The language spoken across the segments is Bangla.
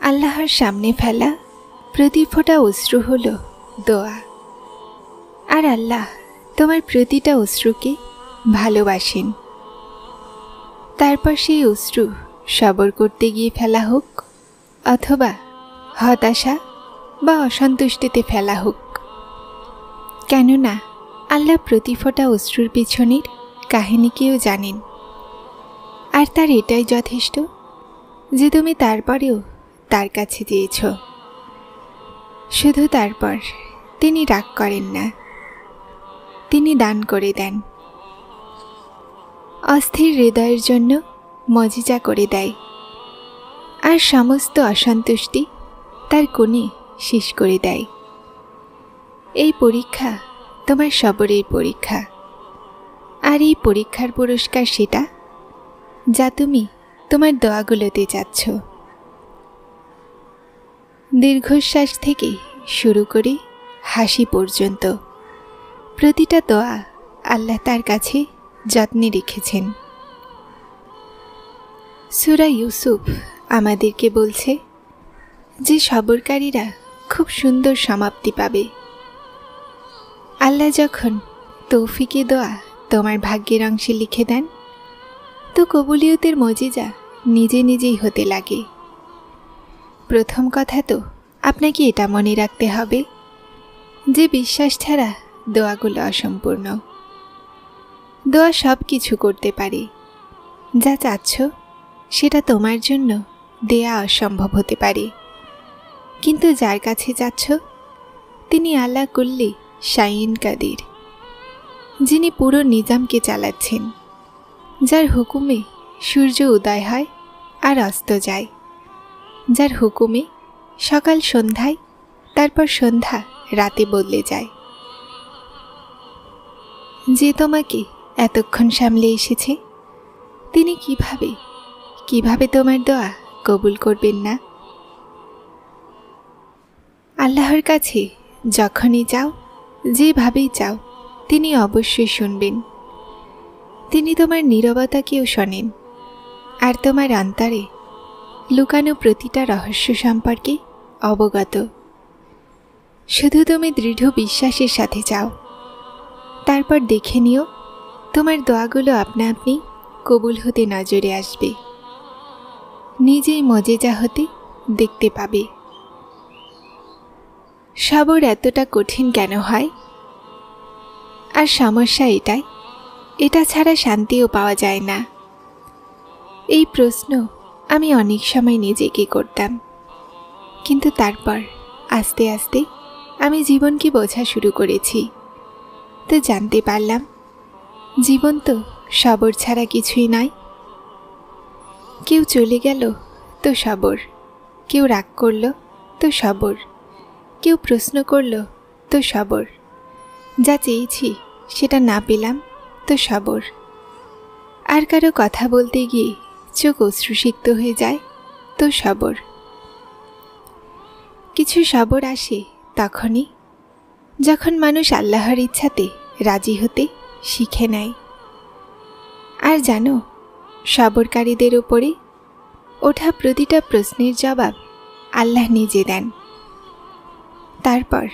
আল্লাহর সামনে ফেলা প্রতি ফোঁটা অশ্রু হলো দোয়া। আর আল্লাহ তোমার প্রতিটা অশ্রুকে ভালোবাসেন। তারপর সেই অশ্রু সবর করতে গিয়ে ফেলা হোক, অথবা হতাশা বা অসন্তুষ্টিতে ফেলা হোক, কেননা আল্লাহ প্রতি ফোঁটা অশ্রুর পিছনের কাহিনীকেও জানেন। আর তার এটাই যথেষ্ট যে তুমি তারপরেও তার কাছে চেয়েছ। শুধু তারপর তিনি রাগ করেন না, তিনি দান করে দেন। অস্থির হৃদয়ের জন্য মজিজা করে দেয়, আর সমস্ত অসন্তুষ্টি তার কোণে শেষ করে দেয়। এই পরীক্ষা তোমার সবরের পরীক্ষা, আর এই পরীক্ষার পুরস্কার সেটা যা তুমি তোমার দোয়াগুলোতে চাচ্ছ। দীর্ঘশ্বাস থেকে শুরু করে হাসি পর্যন্ত প্রতিটা দোয়া আল্লাহ তার কাছে যত্নে রেখেছেন। সূরা ইউসুফ আমাদেরকে বলছে যে সবরকারীরা খুব সুন্দর সমাপ্তি পাবে। আল্লাহ যখন তৌফিকে দোয়া তোমার ভাগ্যের অংশে লিখে দেন, তো কবুলিয়তের মজিজা নিজে নিজেই হতে লাগে। প্রথম কথা তো আপনাকে এটা মনে রাখতে হবে যে বিশ্বাস ছাড়া দোয়াগুলো অসম্পূর্ণ। দোয়া সব কিছু করতে পারে, যা চাচ্ছ সেটা তোমার জন্য দেয়া অসম্ভব হতে পারে, কিন্তু যার কাছে চাচ্ছ তিনি আল্লাহ কুল্লি শাইইন কাদির, যিনি পুরো নিজামকে চালাচ্ছেন, যার হুকুমে সূর্য উদয় হয় আর অস্ত যায়, যার হুকুমে সকাল সন্ধ্যায়, তারপর সন্ধ্যা রাতে বদলে যায়, যে তোমাকে এতক্ষণ সামলে এসেছে, তিনি কিভাবে তোমার দোয়া কবুল করবেন না? আল্লাহর কাছে যখনই চাও, যেভাবেই চাও, তিনি অবশ্যই শুনবেন। তিনি তোমার নীরবতাকেও শোনেন, আর তোমার অন্তরে লুকানো প্রতিটা রহস্য সম্পর্কে অবগত। শুধু তুমি দৃঢ় বিশ্বাসের সাথে চাও, তারপর দেখে নিও তোমার দোয়াগুলো আপনা আপনি কবুল হতে নজরে আসবে, নিজেই মজেজা হতে দেখতে পাবে। সবর এতটা কঠিন কেন হয়? আর সমস্যা এটা ছাড়া শান্তিও পাওয়া যায় না। এই প্রশ্ন আমি অনেক সময় নিজেকে করতাম, কিন্তু তারপর আস্তে আস্তে আমি জীবনকে বোঝা শুরু করেছি। তো জানতে পারলাম জীবন তো সবর ছাড়া কিছুই নয়। কেউ চলে গেল তো সবর, কেউ রাগ করল তো সবর, কেউ প্রশ্ন করল তো সবর, যা চেয়েছি সেটা না পেলাম তো সবর, আর কারো কথা বলতে গিয়ে চোখ অশ্রুসিক্ত হয়ে যায় তো সবর। কিছু সবর আসে তখনই যখন মানুষ আল্লাহর ইচ্ছাতে রাজি হতে শিখে নেয়। আর জানো, সবরকারীদের উপরে ওঠা প্রতিটা প্রশ্নের জবাব আল্লাহ নিজে দেন। তারপর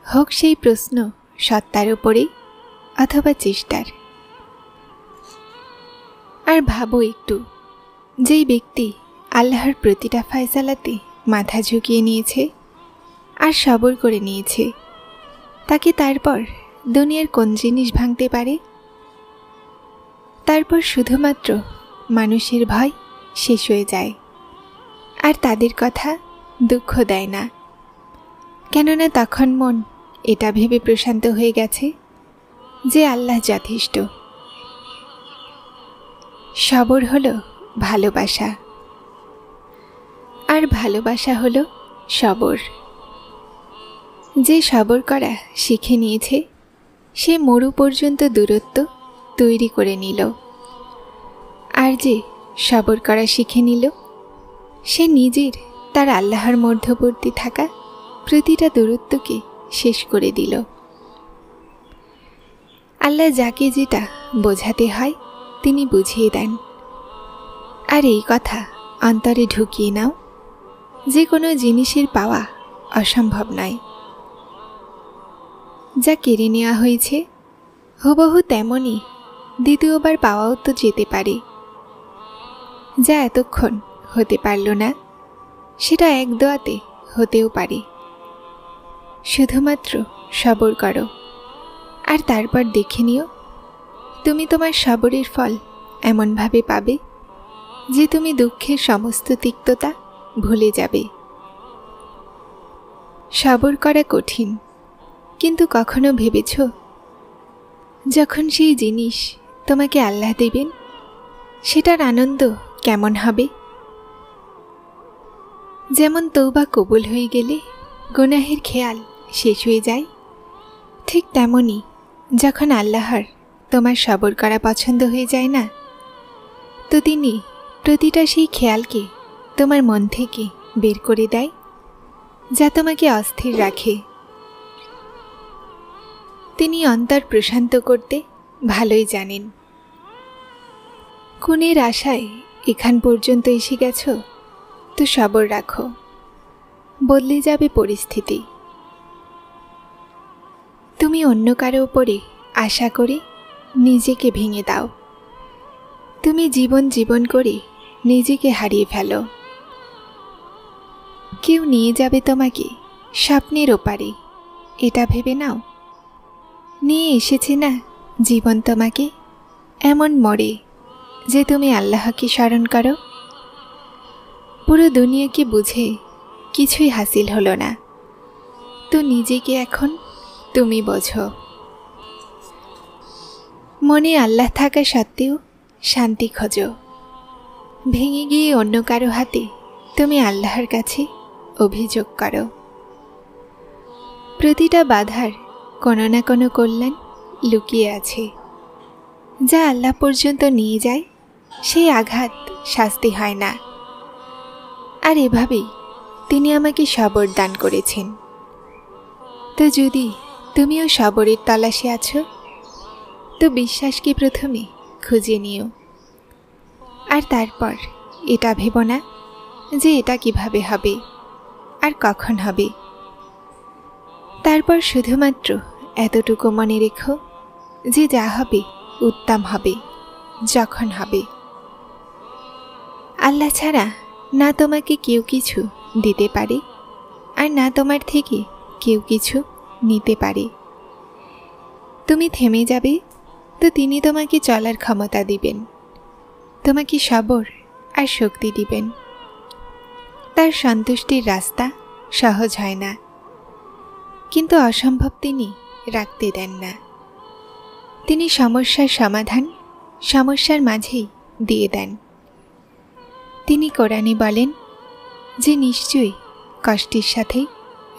হোক সেই প্রশ্ন সত্তার উপরে অথবা চেষ্টার। আর ভাবো একটু, যেই ব্যক্তি আল্লাহর প্রতিটা ফয়সালাতে মাথা ঝুঁকিয়ে নিয়েছে আর সবর করে নিয়েছে, তাকে তারপর দুনিয়ার কোন জিনিস ভাঙতে পারে? তারপর শুধুমাত্র মানুষের ভয় শেষ হয়ে যায়, আর তাদের কথা দুঃখ দেয় না, কেননা তখন মন এটা ভেবে প্রশান্ত হয়ে গেছে যে আল্লাহ যথেষ্ট। সবর হলো ভালোবাসা, আর ভালোবাসা হলো সবর। যে সবর করা শিখে নিয়েছে, সে মরু পর্যন্ত দূরত্ব তৈরি করে নিল, আর যে সবর করা শিখে নিল, সে নিজের তার আল্লাহর মধ্যবর্তী থাকা প্রতিটা দূরত্বকে শেষ করে দিল। আল্লাহ যাকে যেটা বোঝাতে হয় তিনি বুঝিয়ে দেন। আর এই কথা অন্তরে ঢুকিয়ে নাও যে কোনো জিনিসের পাওয়া অসম্ভব নয়। যা কেড়ে নেওয়া হয়েছে হুবহু তেমনই দ্বিতীয়বার পাওয়াও তো যেতে পারে। যা এতক্ষণ হতে পারল না সেটা এক দোয়াতে হতেও পারে। শুধুমাত্র সবর করো, আর তারপর দেখে নিও তুমি তোমার সবরের ফল এমনভাবে পাবে যে তুমি দুঃখের সমস্ত তিক্ততা ভুলে যাবে। সবর করা কঠিন, কিন্তু কখনো ভেবেছ যখন সেই জিনিস তোমাকে আল্লাহ দেবেন সেটার আনন্দ কেমন হবে? যেমন তওবা কবুল হয়ে গেলে গুনাহের খেয়াল শেষ হয়ে যায়, ঠিক তেমনি যখন আল্লাহর তোমার সবর করা পছন্দ হয়ে যায় না, তো তিনি প্রতিটা সেই খেয়ালকে তোমার মন থেকে বের করে দেয় যা তোমাকে অস্থির রাখে। তিনি অন্তর প্রশান্ত করতে ভালোই জানেন। কোনের আশায় এখান পর্যন্ত এসে গেছ, তো সবর রাখো, বদলে যাবে পরিস্থিতি। তুমি অন্য কারো উপরে আশা করে নিজেকে ভেঙে দাও। তুমি জীবন জীবন করে নিজেকে হারিয়ে ফেলো। কেউ নিয়ে যাবে তোমাকে স্বপ্নের ওপারে, এটা ভেবে নাও। নিয়ে এসেছে না জীবন তোমাকে এমন মোড়ে যে তুমি আল্লাহকে স্মরণ করো। পুরো দুনিয়াকে বুঝে কিছুই হাসিল হলো না, তো নিজেকে এখন তুমি বোঝো। মনে আল্লাহ থাকা সত্ত্বেও শান্তি খোঁজো। ভেঙে গিয়ে অন্য কারো হাতে তুমি আল্লাহর কাছে অভিযোগ করো। প্রতিটা বাধার কোনো না কোনো কল্যাণ লুকিয়ে আছে, যা আল্লাহ পর্যন্ত নিয়ে যায় সেই আঘাত শাস্তি হয় না। আর এভাবেই তিনি আমাকে সবর দান করেছেন। তো যদি তুমিও সবরের তলাশে আছো, তো বিশ্বাসকে প্রথমে খুঁজে নিও, আর তারপর এটা ভেবো না যে এটা কিভাবে হবে আর কখন হবে। তারপর শুধুমাত্র এতটুকু মনে রেখো যে যা হবে উত্তম হবে যখন হবে। আল্লাহ ছাড়া না তোমাকে কেউ কিছু দিতে পারে, আর না তোমার থেকে কেউ কিছু নিতে পারে। তুমি থেমে যাবে, তো তিনি তোমাকে চলার ক্ষমতা দিবেন, তোমাকে সবর আর শক্তি দিবেন। তার সন্তুষ্টির রাস্তা সহজ হয় না, কিন্তু অসম্ভব তিনি রাখতে দেন না। তিনি সমস্যার সমাধান সমস্যার মাঝেই দিয়ে দেন। তিনি কোরআনে বলেন যে নিশ্চয়ই কষ্টের সাথে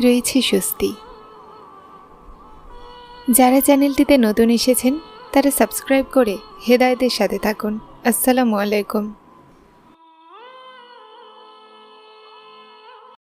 রয়েছে স্বস্তি। যারা চ্যানেলটিতে নতুন এসেছেন তারা সাবস্ক্রাইব করে হেদায়েতের সাথে থাকুন। আসসালামু আলাইকুম।